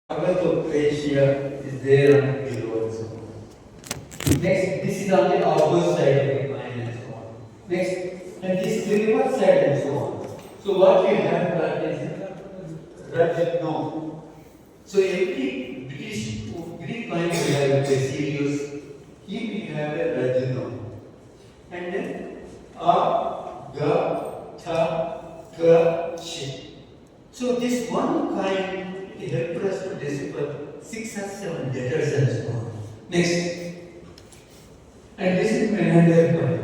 Agat of Asia is there on the below and so on. Next, this is on the outward side of the coin and so on. Next, and this is the reverse side and so on. So what we have got is Rajno. So every Greek coin we have a Basilius, here we have a Rajno. And then A, Ga, Tha, Ka, Shi. So this one coin helped us to decipher 6 or 7 letters and so on. Next. And this is Menander coin.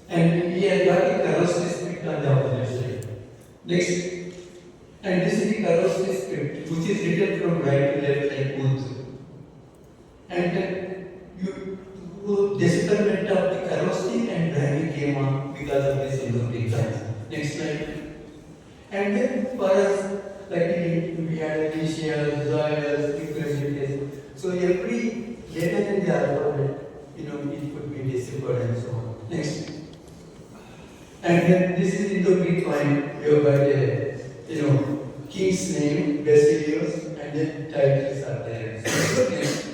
And we have got a Kharosthi script on the opposite side. Next. And this is the Kharosthi script, which is written from right to left like Ud. And decipherment of the Kharosthi and Brahmi came on because of this Indo-Greek coins. Next slide. And then for us, like we had initials, zoids, intermediates. So every letter in the alphabet, it could be deciphered and so on. Next. And then this is Indo-Greek coin whereby the king's name, Basilius, and then titles are there. Next.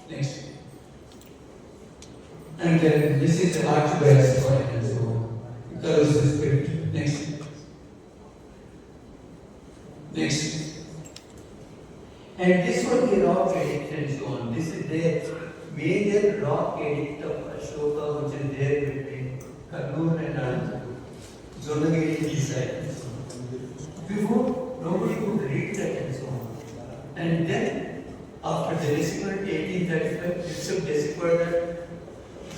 Next. And then this is the Archbishop's coin and so on. Kharosthi script. Next. Next. And this was the rock edict and so on. This is the major rock edict of Ashoka, which is there between Kannur and Anandapur. Zonagiri side and so on. Before, nobody could read that and so on. And then, after the deciphered 1835, itself deciphered that,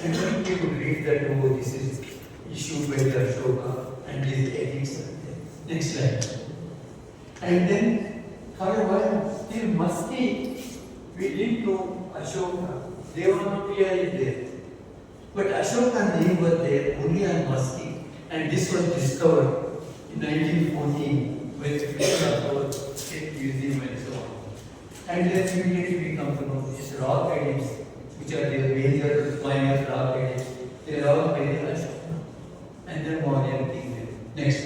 and then we could read that, oh, this is issued by the Ashoka, and these edicts are there. Next slide. And then, for a while, till Musky, we didn't know Ashoka. Devanapriya is there. But Ashoka's name was there only on Musky. And this was discovered in 1914 when the people of our state museum and so on. And then immediately we come to know these rock edicts, which are the major, minor rock edicts. They are all by the Ashoka. And then Mauryan king there. Next.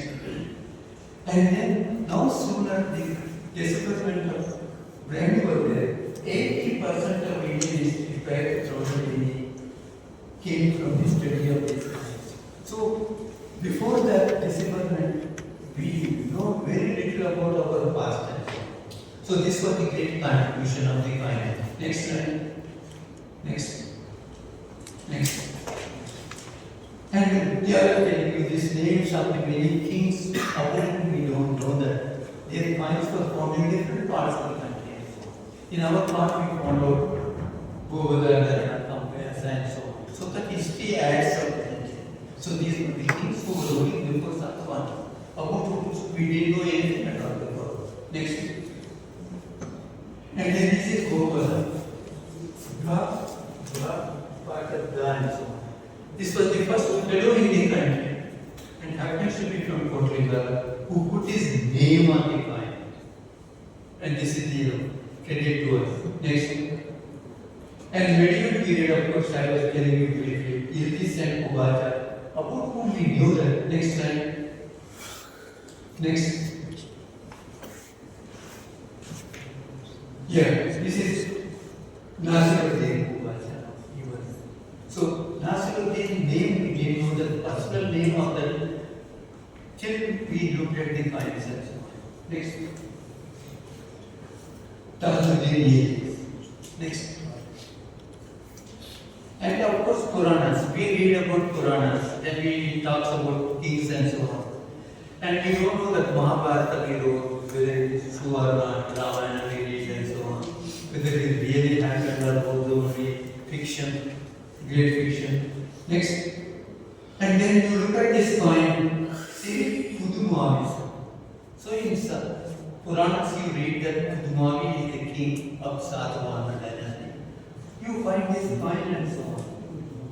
And then, now sooner the decipherment of Brahmi was there. 80% of Indian history prior to 2020 came from the study of these coins. So, before that decipherment, we know very little about our past. So, this was the great contribution of the coin. Next slide. Next. Next. And they are telling you these names of the many kings, apparently we don't know that. Their coins were found in different parts of the country. In our part, we found out Govardhana, Kampeasa, and so on. So that history adds up. So these were the kings who were ruling before Satyavan, about which we didn't know anything at all before. Next. And then this is Govardhana. And so on. This was the first fellow Indian country and happens to be from Portugal who put his name on the coin. And this is the credit to us. Next. And medieval period, of course, I was telling you briefly, Ilkis and Pugacha, about whom we knew that. Next slide. Next. Yeah, this is Nasiruddin Pugacha. So, Nasiruddin name, we didn't know the personal name of that till we looked at the coins and so on. Next. Tajuddin. Next. And of course, Puranas. We read about Puranas, then we talk about kings and so on. And we don't know that Mahabharata we wrote, whether it is true or not, Ramayana we read and so on, whether it really happened or was only fiction. Great fiction. Next. And then you look at this coin, see Kudumavi. So in Puranas you read that Kudumavi is the king of Satavahana dynasty. You find this coin and so on.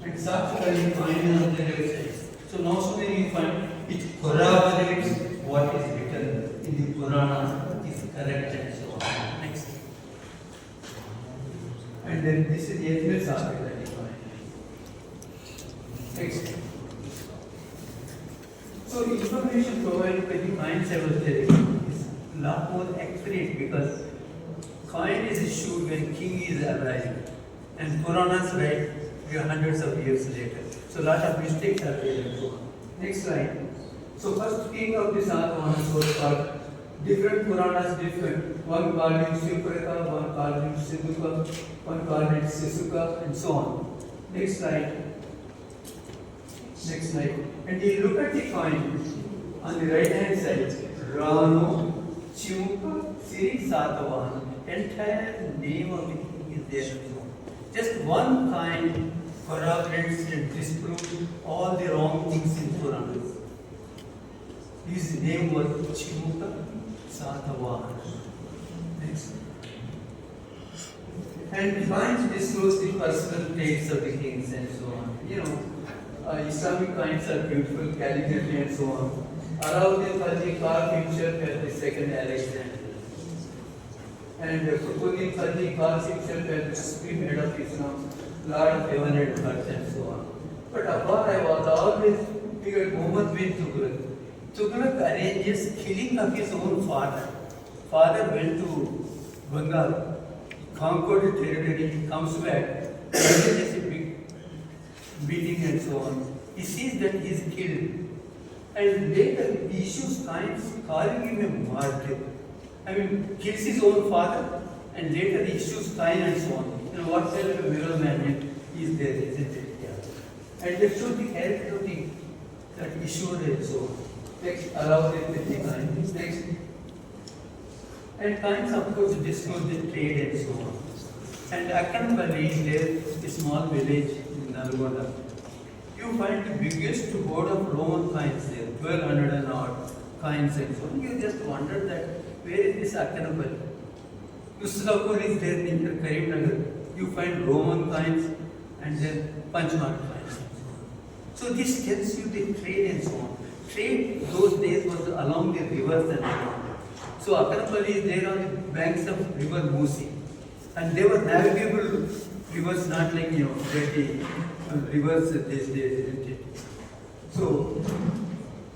And Saksakali coin is on the left side. So now so when you find it corroborates what is written in the Puranas is correct and so on. Next. And then this is the Saksakali. Next. So information provided by the coins I was telling you is lot more accurate because coin is issued when king is alive, and Puranas write hundreds of years later. So lot of mistakes are there and so on. Next slide. So first king of the Satavahanas was called different Puranas different. One called it Shivrata, one called it Sidhuka, one called it Sisuka, and so on. Next slide. Next slide. And you look at the coin on the right hand side. Rano, Chimuka, Siri Satavahana. Entire name of the king is there. Just one coin corroborates and disproves all the wrong things in Puranas. His name was Chimuka Satavahana. Next. And the coins disclose the personal traits of the kings and so on. You know, Islamic coins are beautiful, calligraphy and so on. Alauddin Khalji carved himself as the second Alexander. And Qutbuddin Khalji calls himself as the supreme head of Islam, Lord of Heaven and Earth and so on. But Akbar I was always figured Muhammad bin Tughlaq. Tughlaq arranges killing of his own father. Father went to Bengal, conquered territory, he comes back, arranges a big meeting and so on. He sees that he is killed. And later he issues coins calling him a martyr. I mean, kills his own father and later he issues coin and so on. You know, what kind of a middleman is there, isn't it? Yeah. And that shows the character of the that issued and so on. Next, allow it with the coin. Next. And coins of course disclose the trade and so on. And Akkanpalli is there, a small village in Nalgonda. You find the biggest hoard of Roman coins there, 1200 and odd coins and so on. You just wonder that where is this Akkanpalli? Nuslapur is there in Karimnagar. You find Roman coins and then Panchmark coins. So this tells you the trade and so on. Trade those days was along the rivers and so on. So Akkanpalli is there on the banks of river Musi. And they were navigable rivers, not like, you know, dirty rivers these days, isn't it? So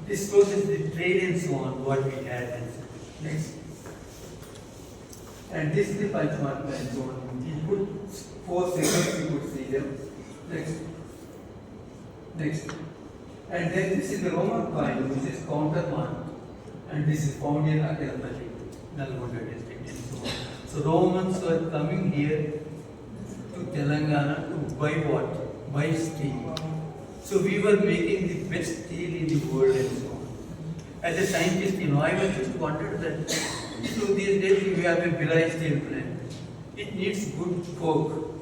this closes the trade and so on, what we had and so on. Next. And this is the Panchmark and so on. He put 4 seconds, you could see them. Next. Next. And then this is the Roman coin, which is countermand. And this is found in Akkanpalli, Nalgonda district and so on. So Romans were coming here to Telangana to buy what? Buy steel. So we were making the best steel in the world and so on. As a scientist, you know, I was just wondered that so these days we have a Bhilai steel plant. It needs good coke.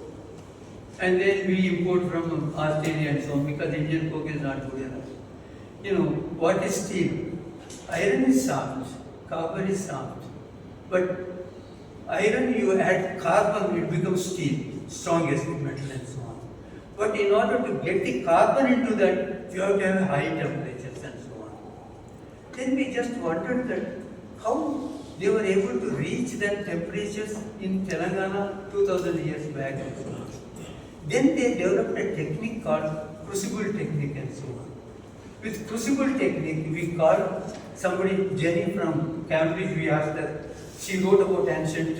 And then we import from Australia and so on because Indian coke is not good enough. You know, what is steel? Iron is soft, copper is soft. But iron, you add carbon, it becomes steel, strongest metal and so on. But in order to get the carbon into that, you have to have high temperatures and so on. Then we just wondered that how they were able to reach that temperatures in Telangana 2000 years back and so on. Then they developed a technique called crucible technique and so on. With crucible technique, we called somebody, Jenny from Cambridge, we asked her, she wrote about ancient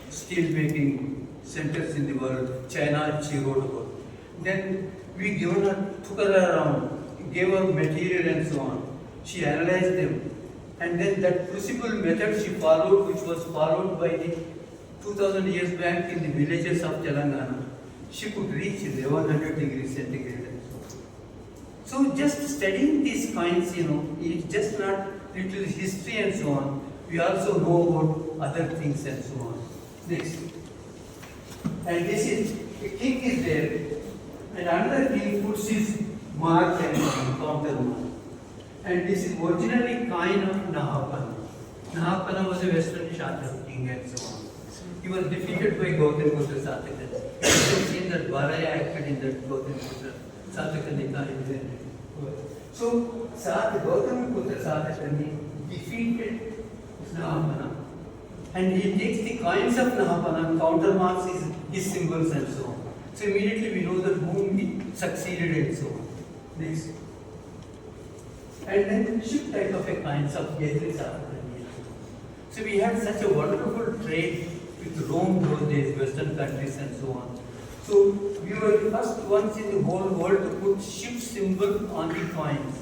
steel making centers in the world, China she wrote about. Then we took her around, gave her material and so on. She analyzed them. And then that crucible method she followed, which was followed by the 2000 years back in the villages of Telangana, she could reach 1100 degrees centigrade. So just studying these coins, you know, it's just not little history and so on. We also know about other things and so on. Next. And this is, a king is there, and another king puts his mark and counter mark. And this is originally coin of Nahapana. Nahapana was a Western Shatra king and so on. He was defeated by Gautamiputra Satakani. You have seen that Balaya acted in that Gautamiputra Satakani time. So Gautamiputra Satakani defeated Nahapana. And he takes the coins of Nahapana, countermarks his symbols and so on. So immediately we know that whom he succeeded and so on. Next. And then ship type of a coins of Gayatri Satakani. So we had such a wonderful trade with Rome those days, Western countries and so on. So we were the first ones in the whole world to put ship symbol on the coins.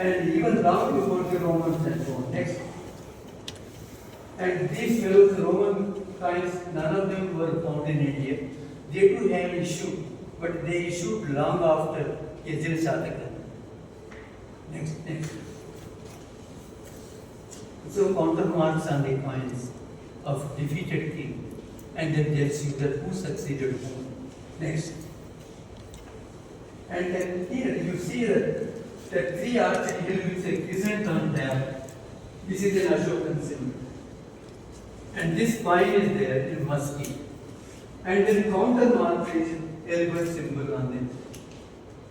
And even long before the Romans and so on. Next. And these fellows, Roman coins, none of them were found in India. They too have issued, but they issued long after Ezra Shataka. Next. So countermarks on the coins of defeated king. And then tells you that who succeeded whom. Next. And then here you see that three arches here with a crescent on them. This is an Ashokan symbol. And this coin is there in Musky. And then countermark is elbow symbol on it.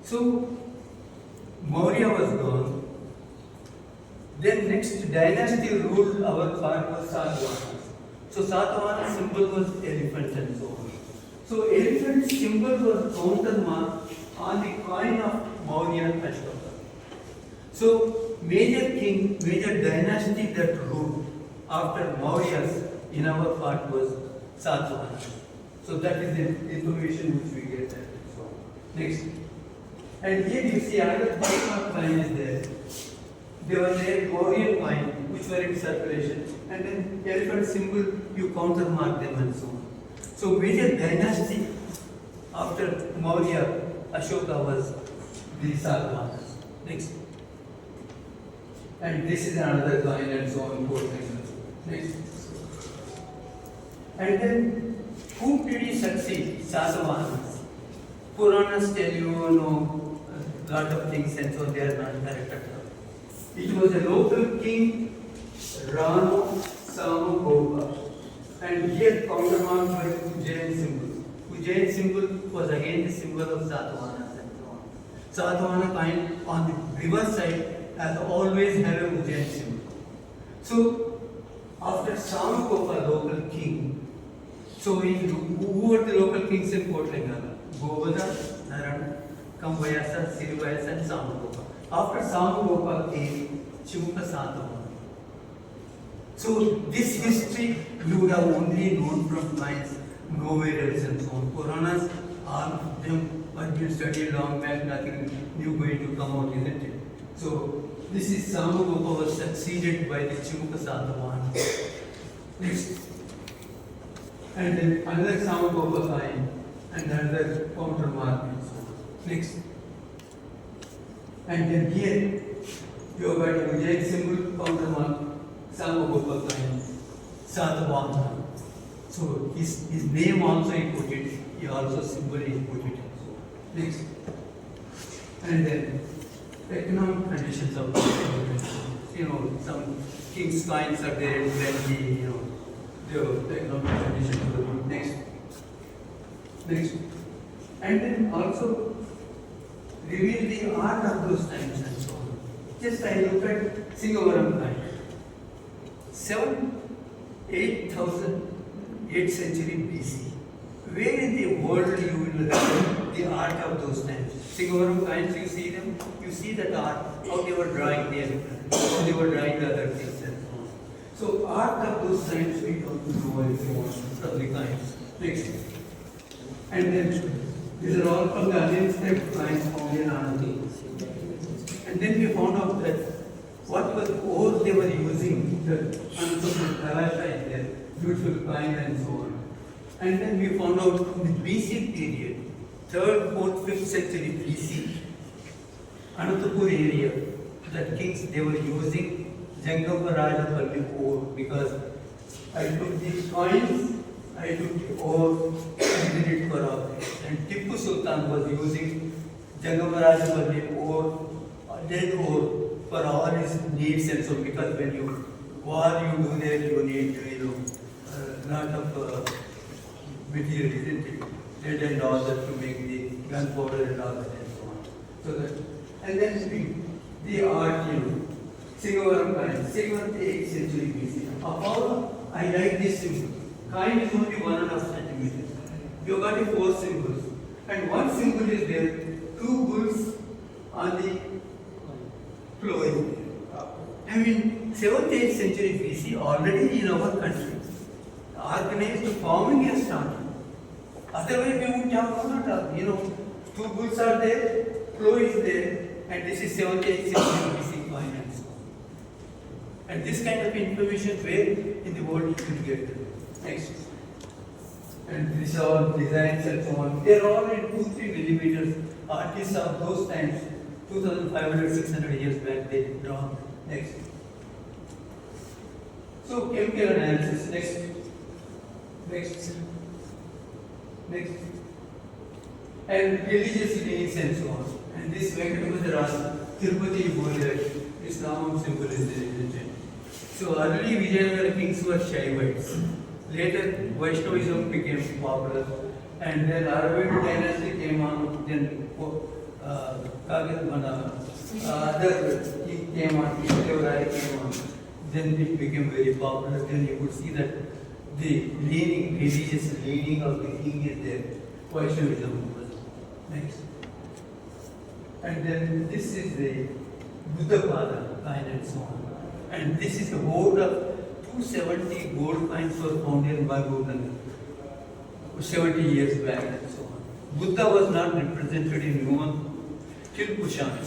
So Maurya was gone. Then next dynasty ruled our part was Satavahanas. So Satavahana symbol was elephant and so on. So elephant symbol was countermark on the coin of Maurya Ashoka. So major dynasty that ruled after Mauryas in our part was Satavahana. So that is the information which we get. So next. And here you see another coin is there. There was a Mauryan coin which were in circulation, and then elephant symbol you countermark them and so on. So major dynasty after Maurya Ashoka was the Satavahanas. Next. And this is another coin and so on. Next. And then whom did he succeed? Satavahanas. Puranas tell you a lot of things and so they are not correct at all. It was a local king, Rana Samagopa. And here countermarked by Ujjain symbol. Ujjain symbol was again the symbol of Satavahanas and so on. Satavahana coin on the reverse side has always had a Ujjain symbol. So after Samagopa, local king, so who were the local kings in Kotlingala? Govada, Narana, Kambayasa, Sirivayasa and Samagopa. After Samagopa came Chimuka Satavahana. So this history you would have only known from coins, nowhere else and so on. Puranas, all of them had been studied long back, nothing new going to come out, isn't it? So this is Samagopa was succeeded by the Chimuka Satavahana. Next. And then another Samagopa coin and another countermark and so on. Next. And then here you have got a Ujjain symbol, countermark, Samagopa coin, Satavahana. So his name also he put it, he also symbol he put it. Next. And then economic conditions of some king's coins are there in plenty, the economic conditions are good. Next. And then also reveal the art of those times and so on. Just I look at Singavaram coin. 8th century BC. Where in the world you will have the art of those times? Singavaram coins, you see them, you see that art, how they were drawing the elephant, how they were drawing the other things and so on. So art of those times we don't know if you want from the coins. Next. And then these are all from the uninscribed coins found in Anandi. And then we found out that what was ore they were using, the Kalasha is there, beautiful coin and so on. And then we found out in the BC period, 3rd, 4th, 5th century BC, Anantapur area, that kings they were using Jangamba Rajapalli ore because I took the coins, I took the ore and did it for operation. And Tipu Sultan was using Jangamba Rajapalli ore, dead ore for all his needs and so because when you war you do there you need lot of material, isn't it? Lead and all that to make the gunpowder and all that and so on. So that, and then the art, Singavaram coin, 7th, 8th century BC. Apollo, I like this symbol. Coin is only 1.5 centimeters. You got 4 symbols. And one symbol is there, 2 bulls on the flowing. I mean, 7th, 8th century BC, already in our country, organized farming has started. Otherwise, we wouldn't have known at all. Two bulls are there, plough is there, and this is 7th, 8th century BC coin and so on. And this kind of information, where in the world you could get? Next. And these are all designs and so on. They are all in 2-3 millimeters. Artists of those times, 2,500, 600 years back, they drawn. Next. So, chemical analysis. Next. Next. Next. And religious leanings and so on. And this Venkatamadras, Tirupati Bolir, Islam symbol is the religion. So early Vijayanagara kings were Shaivites. Later Vaishnavism became popular, and then Aravid dynasty came on. Then other king came on, Devarai came on. Then it became very popular. Then you could see that the religious leaning of the king is there. Vaishnavism was next. And then this is the Buddha Pada coin and so on. And this is a hoard of 270 gold coins were found in Mahbubnagar 70 years back and so on. Buddha was not represented in Numan till Kushana.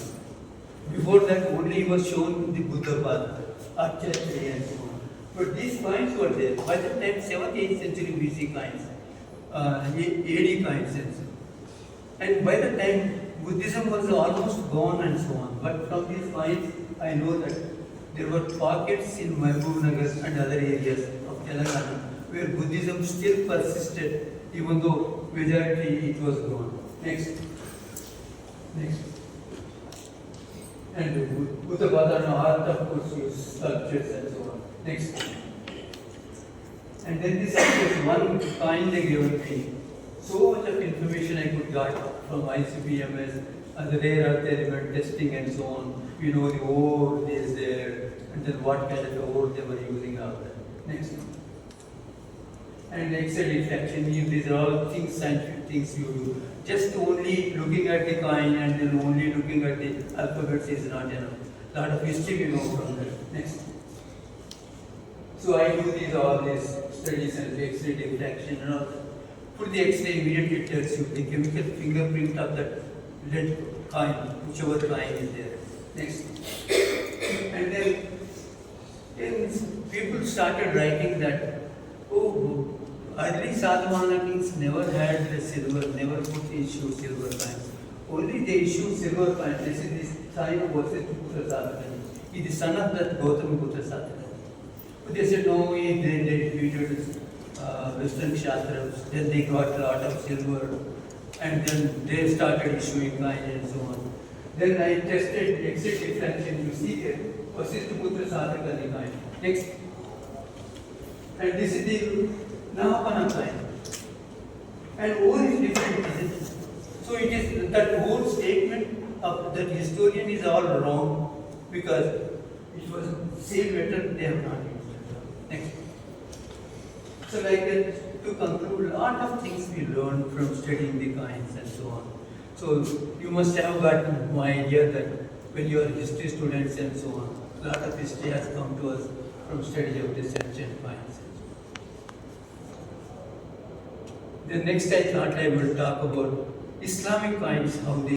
Before that, only he was shown the Buddha Pada, Archachari and so on. But these coins were there. By the time 7th, 8th century BC coins, AD coins and so on. And by the time Buddhism was almost gone and so on. But from these coins, I know that there were pockets in Mahbubnagar and other areas of Telangana where Buddhism still persisted, even though majority it was gone. Next. Next. And Buddha Pada art, of course, use sculptures and so on. Next. And then this is one coin they gave me. So much of information I could get from ICP-MS and the rare earth element testing and so on. The ore is there, and then what kind of ore they were using out there. Next. And X-ray diffraction, these are all things, scientific things you do. Just only looking at the coin and then only looking at the alphabets is not enough. Lot of history we know from that. Next. So I do all these studies and X-ray diffraction and all that. Put the X-ray, immediately tells you the chemical fingerprint of that lead coin, whichever coin is there. Next. And then people started writing that, early Satavahana kings never had the silver, never put issue silver coins. Only they issue silver coins. This is the sign of Vasishthaputra Satakani. He is the son of that Gautamiputra Satakani. But they said, no, they defeated Western Kshatriyas, then they got a lot of silver, and then they started issuing coins and so on. Then I tested exit diffraction, you see here, Vasishthaputra Satakani coin. Next. And this is the Nahapana coin. And ore is different, isn't it? So it is that whole statement of that historian is all wrong because it was same letter they have not used. Next. So like that, to conclude, a lot of things we learn from studying the coins and so on. So you must have got my idea that when you are history students and so on, a lot of history has come to us from study of this ancient coins. The next I thought I will talk about Islamic coins, how they